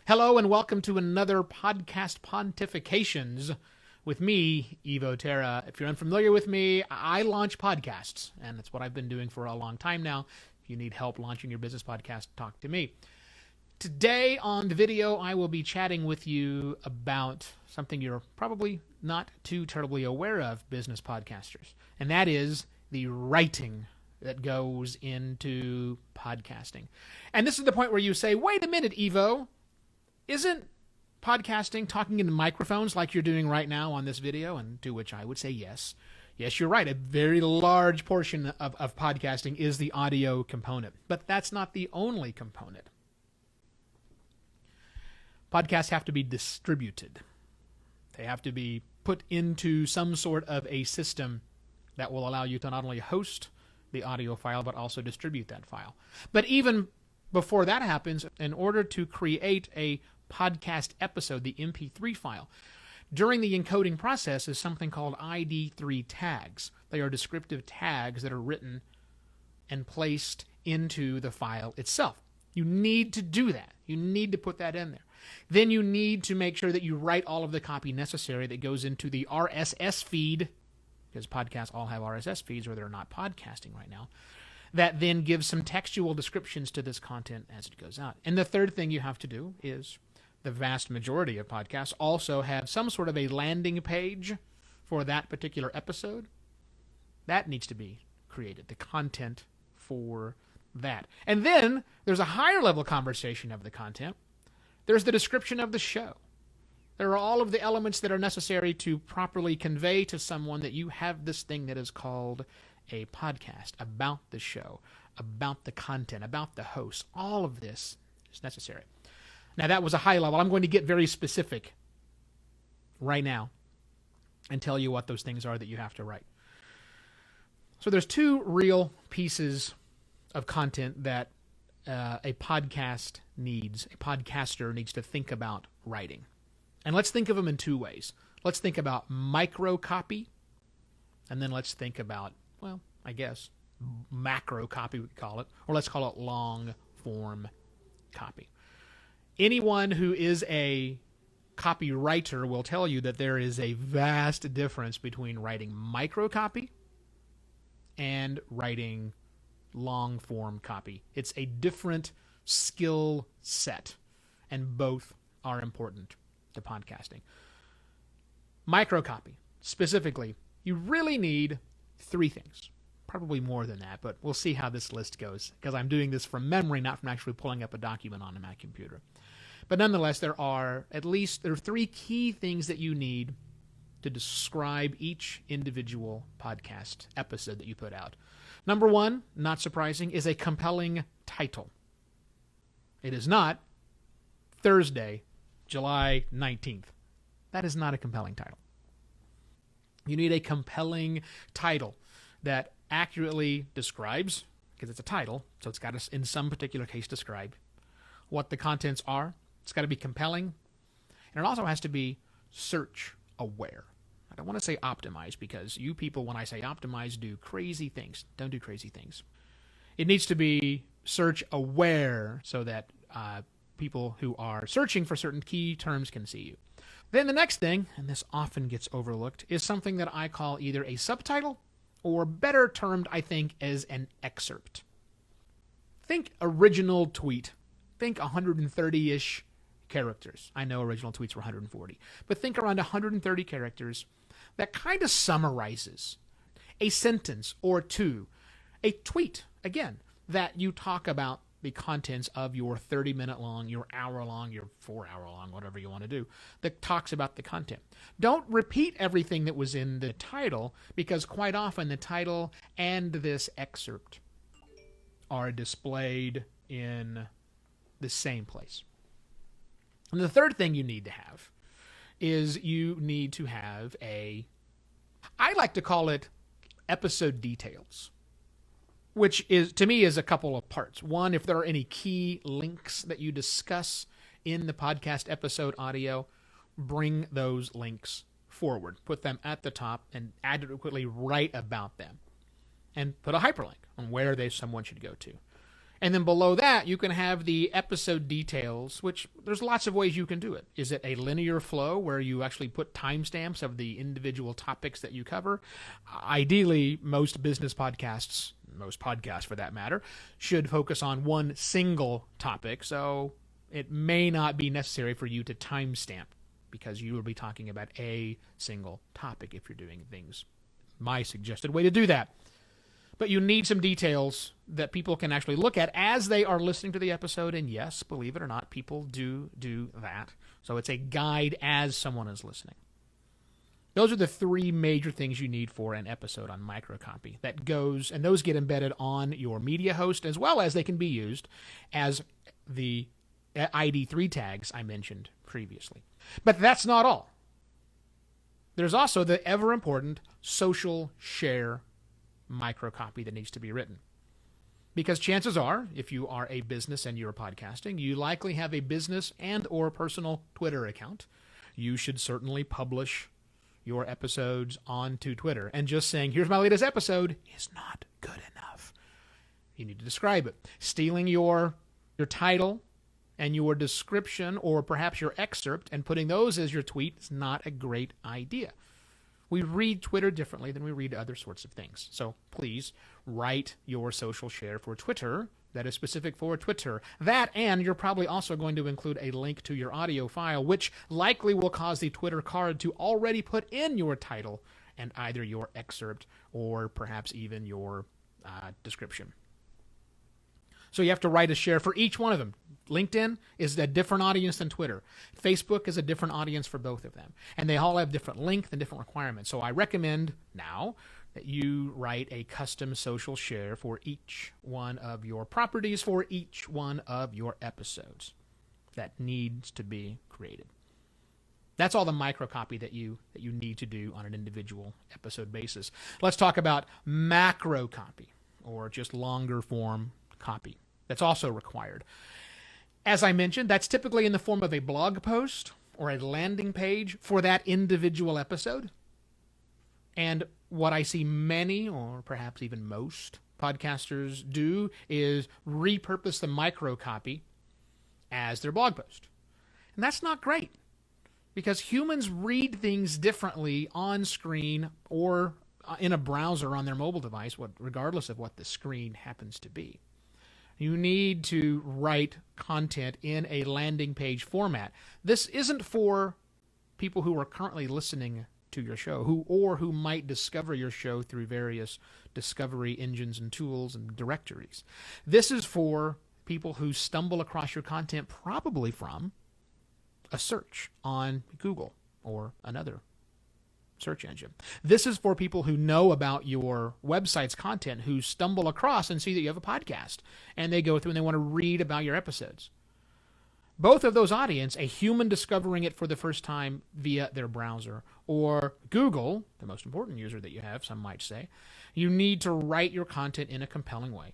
Hello and welcome to another podcast Pontifications with me, Evo Terra. If you're unfamiliar with me, I launch podcasts, and that's what I've been doing for a long time now. If you need help launching your business podcast, talk to me. Today on the video, I will be chatting with you about something you're probably not too terribly aware of, business podcasters, and that is the writing that goes into podcasting. And this is the point where you say, wait a minute, Evo, isn't podcasting talking into microphones like you're doing right now on this video? And to which I would say yes. Yes, you're right. A very large portion of podcasting is the audio component. But that's not the only component. Podcasts have to be distributed. They have to be put into some sort of a system that will allow you to not only host the audio file, but also distribute that file. But even before that happens, in order to create a podcast episode, the MP3 file, during the encoding process is something called ID3 tags. They are descriptive tags that are written and placed into the file itself. You need to do that. You need to put that in there. Then you need to make sure that you write all of the copy necessary that goes into the RSS feed, because podcasts all have RSS feeds or they're not podcasting right now, that then gives some textual descriptions to this content as it goes out. And the third thing you have to do is the vast majority of podcasts also have some sort of a landing page for that particular episode. That needs to be created, the content for that. And then there's a higher level conversation of the content. There's the description of the show. There are all of the elements that are necessary to properly convey to someone that you have this thing that is called a podcast, about the show, about the content, about the host. All of this is necessary. Now, that was a high level. I'm going to get very specific right now and tell you what those things are that you have to write. So there's two real pieces of content that a podcaster needs to think about writing. And let's think of them in two ways. Let's think about microcopy, and then let's think about, well, I guess, macrocopy we could call it, or let's call it long-form copy. Anyone who is a copywriter will tell you that there is a vast difference between writing microcopy and writing long-form copy. It's a different skill set, and both are important to podcasting. Microcopy, specifically, you really need three things. Probably more than that, but we'll see how this list goes, because I'm doing this from memory, not from actually pulling up a document on my computer. But nonetheless, there are three key things that you need to describe each individual podcast episode that you put out. Number one, not surprising, is a compelling title. It is not Thursday, July 19th. That is not a compelling title. You need a compelling title that accurately describes, because it's a title, so it's got to, in some particular case, describe what the contents are. It's got to be compelling, and it also has to be search aware. I don't want to say optimized, because you people, when I say optimized, do crazy things. Don't do crazy things. It needs to be search aware so that people who are searching for certain key terms can see you. Then the next thing, and this often gets overlooked, is something that I call either a subtitle or better termed, I think, as an excerpt. Think original tweet. Think 130-ish characters. I know original tweets were 140, but think around 130 characters that kind of summarizes a sentence or two. A tweet, again, that you talk about the contents of your 30-minute long, your hour long, your 4-hour long, whatever you want to do, that talks about the content. Don't repeat everything that was in the title, because quite often the title and this excerpt are displayed in the same place. And the third thing you need to have is you need to have I like to call it episode details, which is, to me, is a couple of parts. One, if there are any key links that you discuss in the podcast episode audio, bring those links forward. Put them at the top and adequately write about them. And put a hyperlink on where someone should go to. And then below that, you can have the episode details, which there's lots of ways you can do it. Is it a linear flow where you actually put timestamps of the individual topics that you cover? Ideally, most business podcasts, most podcasts for that matter, should focus on one single topic. So it may not be necessary for you to timestamp because you will be talking about a single topic if you're doing things. My suggested way to do that. But you need some details that people can actually look at as they are listening to the episode. And yes, believe it or not, people do that. So it's a guide as someone is listening. Those are the three major things you need for an episode on microcopy. And those get embedded on your media host, as well as they can be used as the ID3 tags I mentioned previously. But that's not all. There's also the ever-important social share microcopy that needs to be written. Because chances are, if you are a business and you're podcasting, you likely have a business and or personal Twitter account. You should certainly publish your episodes onto Twitter. And just saying, here's my latest episode is not good enough. You need to describe it. Stealing your title and your description or perhaps your excerpt and putting those as your tweet is not a great idea. We read Twitter differently than we read other sorts of things. So please write your social share for Twitter that is specific for Twitter. That, and you're probably also going to include a link to your audio file, which likely will cause the Twitter card to already put in your title and either your excerpt or perhaps even your description. So you have to write a share for each one of them. LinkedIn is a different audience than Twitter. Facebook is a different audience for both of them. And they all have different length and different requirements. So I recommend now that you write a custom social share for each one of your properties, for each one of your episodes. That needs to be created. That's all the microcopy that you need to do on an individual episode basis. Let's talk about macrocopy, or just longer form copy. That's also required. As I mentioned, that's typically in the form of a blog post or a landing page for that individual episode. And what I see many, or perhaps even most, podcasters do is repurpose the microcopy as their blog post. And that's not great, because humans read things differently on screen or in a browser on their mobile device, regardless of what the screen happens to be. You need to write content in a landing page format. This isn't for people who are currently listening to your show, who might discover your show through various discovery engines and tools and directories. This is for people who stumble across your content probably from a search on Google or another search engine. This is for people who know about your website's content, who stumble across and see that you have a podcast, and they go through and they want to read about your episodes. Both of those audience, a human discovering it for the first time via their browser, or Google, the most important user that you have, some might say, you need to write your content in a compelling way.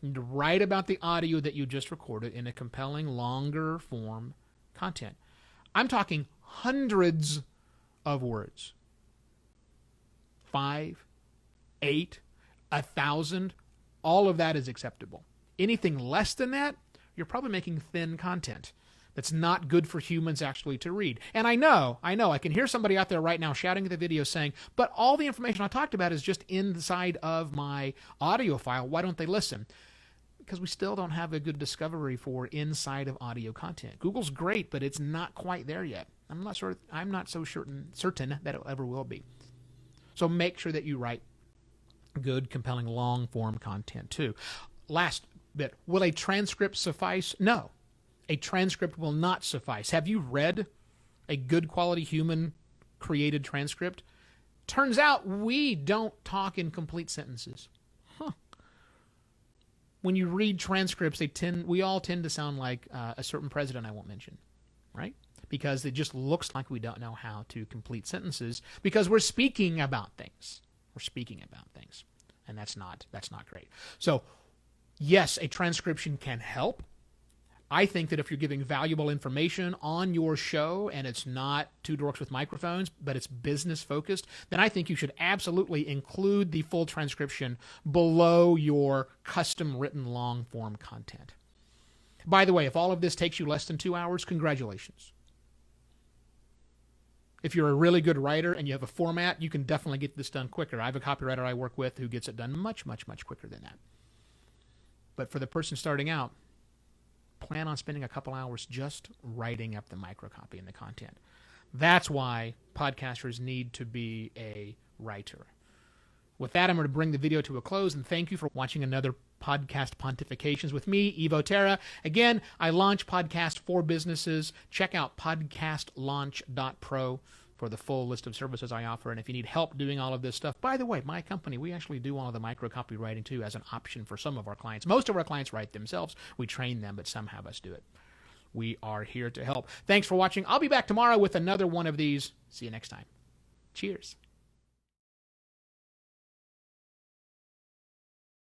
You need to write about the audio that you just recorded in a compelling, longer form content. I'm talking hundreds of words. 5, 8, 1,000, all of that is acceptable. Anything less than that, you're probably making thin content that's not good for humans actually to read. And I know, I can hear somebody out there right now shouting at the video saying, but all the information I talked about is just inside of my audio file. Why don't they listen? Because we still don't have a good discovery for inside of audio content. Google's great, but it's not quite there yet. I'm not so certain that it ever will be. So make sure that you write good, compelling, long-form content too. Last bit, will a transcript suffice? No. A transcript will not suffice. Have you read a good quality human-created transcript? Turns out we don't talk in complete sentences. When you read transcripts, we all tend to sound like a certain president I won't mention, right? Because it just looks like we don't know how to complete sentences because we're speaking about things. And that's not great. So, yes, a transcription can help. I think that if you're giving valuable information on your show and it's not Two Dorks with Microphones, but it's business focused, then I think you should absolutely include the full transcription below your custom written long form content. By the way, if all of this takes you less than 2 hours, congratulations. If you're a really good writer and you have a format, you can definitely get this done quicker. I have a copywriter I work with who gets it done much, much, much quicker than that. But for the person starting out, plan on spending a couple hours just writing up the microcopy and the content. That's why podcasters need to be a writer. With that, I'm going to bring the video to a close, and thank you for watching another Podcast Pontifications with me, Evo Terra. Again, I launch podcasts for businesses. Check out podcastlaunch.pro for the full list of services I offer. And if you need help doing all of this stuff, by the way, my company, we actually do all of the microcopy writing too as an option for some of our clients. Most of our clients write themselves. We train them, but some have us do it. We are here to help. Thanks for watching. I'll be back tomorrow with another one of these. See you next time. Cheers.